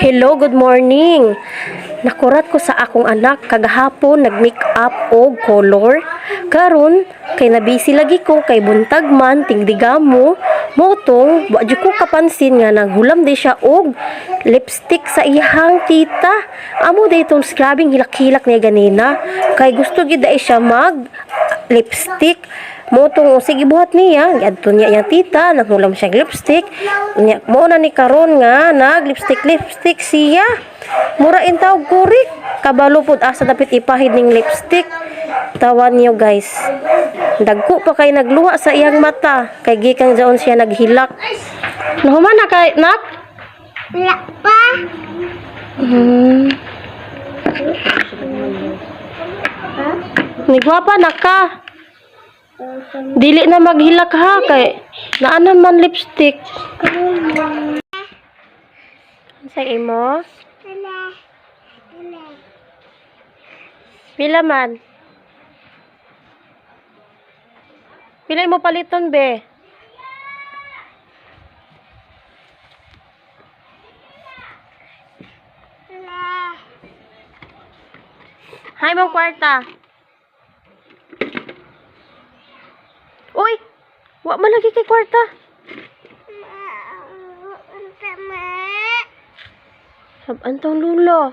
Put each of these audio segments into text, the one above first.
Hello, good morning. Nakurat ko sa akong anak kagahapon nag-make up og color. Karon kay nabisi lagi ko kay buntag man tingdigamo motong wa jud ko kapansin nga naghulam di siya og lipstick sa iyang tita. Amo daytong grabing hilak-hilak niya ganina kay gusto gid siya mag lipstick. Motong sige buhat niya adto niya iyang tita naghulam siya lipstick nya mo na ni karon nga nag lipstick siya mura in tawag kurik kabalo pud asa dapit ipahid ning lipstick. Tawan niyo guys, dagko pa kay nagluha sa iyang mata kay gikan jaon siya naghilak. Nahuman na kay nak wala pa. Nigwapa na ka. Dili na maghilak ha kay naa naman lipstick. Sa imo? Pila man? Pila mo paliton be? Hay mo kwarta. Uy, wa man lagi kay kwarta. Sabantong lulo.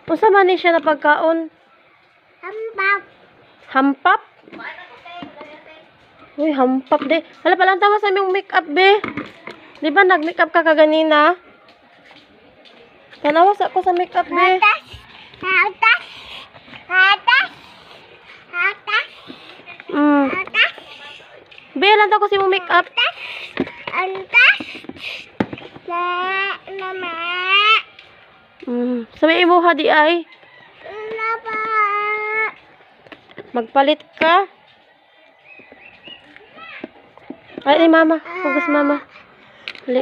Unsa man ni siya na pagkaon? Hampap. Hampap? Uy, hampap de. Hala palang tawa sa aming make up be. Di ba nag-make up ka kaganina? Tanawas ako sa make up be. Hatas. Be, lang ko si mo make up. Sabi mo ha di ay. Magpalit ka. Ay ni mama, hugas mama. Li.